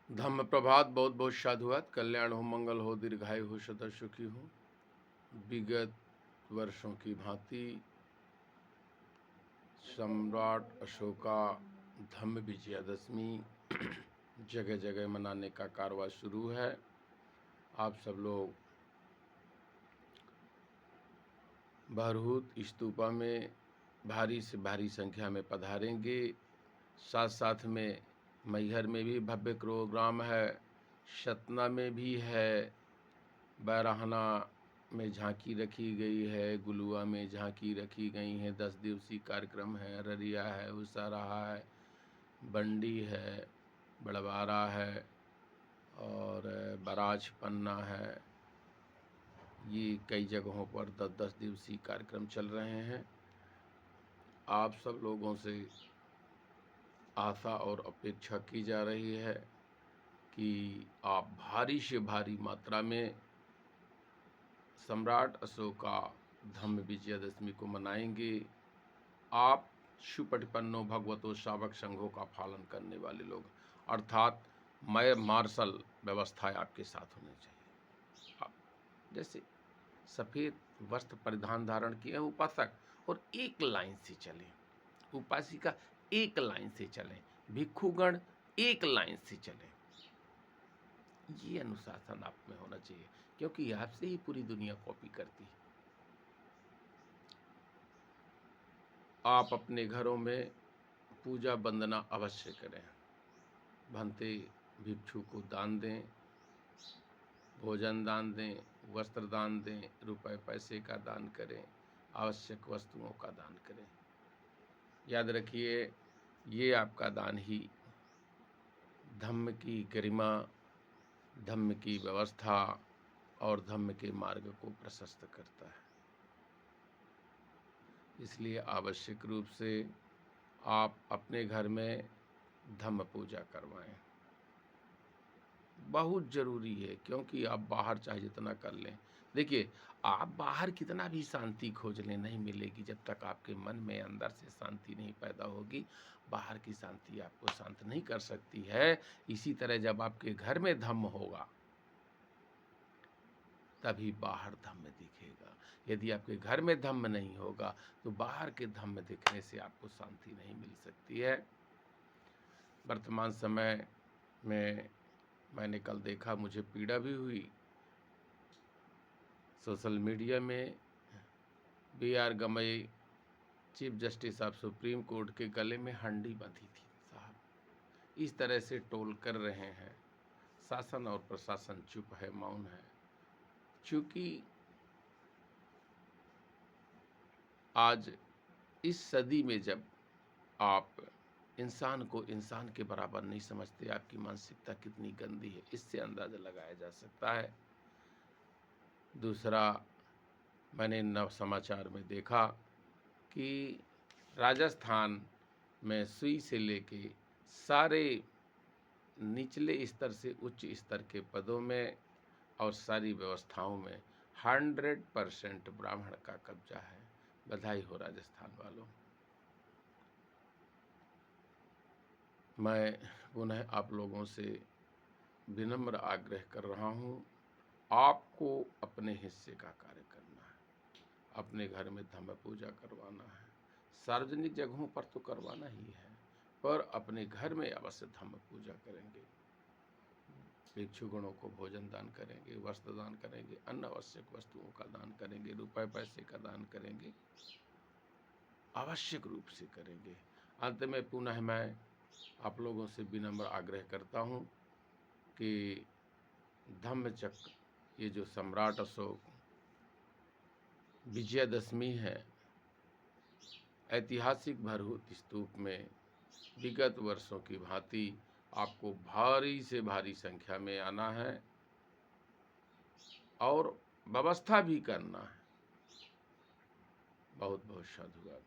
धम्म प्रभात, बहुत बहुत साधुवाद। कल्याण हो, मंगल हो, दीर्घायु हो, सदा सुखी हो। विगत वर्षों की भांति सम्राट अशोका धम्म विजयादशमी जगह जगह मनाने का कारवां शुरू है। आप सब लोग बरहूत स्तूपा में भारी से भारी संख्या में पधारेंगे। साथ साथ में मैहर में भी भव्य प्रोग्राम है, सतना में भी है, बैराहना में झांकी रखी गई है, गुलुआ में झांकी रखी गई है। 10 दिवसीय कार्यक्रम है। अररिया है, उसाराहा है, बंडी है, बड़वारा है और बराज पन्ना है। ये कई जगहों पर 10-10 दिवसीय कार्यक्रम चल रहे हैं। आप सब लोगों से आशा और अपेक्षा की जा रही है कि आप भारी से भारी मात्रा में सम्राट अशोका धम्म विजयादशमी को मनाएंगे। आप सुपटिपन्नो भगवतो शावक संघों का पालन करने वाले लोग, अर्थात मैं मार्शल व्यवस्था आपके साथ होनी चाहिए। आप जैसे सफ़ेद वस्त्र परिधान धारण किए उपासक, और एक लाइन से चलें। उपासिका एक लाइन से चलें, भिक्षुगण एक लाइन से चलें। ये अनुशासन आप में होना चाहिए, क्योंकि आपसे ही पूरी दुनिया कॉपी करती है। आप अपने घरों में पूजा वंदना अवश्य करें। भंते भिक्षु को दान दें, भोजन दान दें, वस्त्र दान दें, रुपए पैसे का दान करें, आवश्यक वस्तुओं का दान करें। याद रखिए, ये आपका दान ही धम्म की गरिमा, धम्म की व्यवस्था और धम्म के मार्ग को प्रशस्त करता है। इसलिए आवश्यक रूप से आप अपने घर में धम्म पूजा करवाएं। बहुत ज़रूरी है, क्योंकि आप बाहर चाहे जितना कर लें, देखिए आप बाहर कितना भी शांति खोज लें, नहीं मिलेगी जब तक आपके मन में अंदर से शांति नहीं पैदा होगी। बाहर की शांति आपको शांत नहीं कर सकती है। इसी तरह जब आपके घर में धम्म होगा, तभी बाहर धम्म दिखेगा। यदि आपके घर में धम्म नहीं होगा, तो बाहर के धम्म दिखने से आपको शांति नहीं मिल सकती है। वर्तमान समय में मैंने कल देखा, मुझे पीड़ा भी हुई। सोशल मीडिया में B.R. Gavai, chief justice of supreme court के गले में हंडी बंधी थी साहब। इस तरह से टोल कर रहे हैं। शासन और प्रशासन चुप है, मौन है। क्योंकि आज इस सदी में जब आप इंसान को इंसान के बराबर नहीं समझते, आपकी मानसिकता कितनी गंदी है, इससे अंदाज़ा लगाया जा सकता है। दूसरा, मैंने नव समाचार में देखा कि राजस्थान में सुई से लेके सारे निचले स्तर से उच्च स्तर के पदों में और सारी व्यवस्थाओं में 100% ब्राह्मण का कब्जा है। बधाई हो राजस्थान वालों। मैं पुनः आप लोगों से विनम्र आग्रह कर रहा हूँ, आपको अपने हिस्से का कार्य करना है। अपने घर में धम्म पूजा करवाना है, सार्वजनिक जगहों पर तो करवाना ही है, पर अपने घर में अवश्य धम्म पूजा करेंगे। भिक्षुगणों को भोजन दान करेंगे, वस्त्र दान करेंगे, अन्य आवश्यक वस्तुओं का दान करेंगे, रुपए पैसे का दान करेंगे, आवश्यक रूप से करेंगे। अंत में पुनः मैं आप लोगों से विनम्र आग्रह करता हूँ कि धम्मचक्र, ये जो सम्राट अशोक विजयादशमी है, ऐतिहासिक बरहूत स्तूप में विगत वर्षों की भांति आपको भारी से भारी संख्या में आना है और व्यवस्था भी करना है। बहुत बहुत साधुवाद।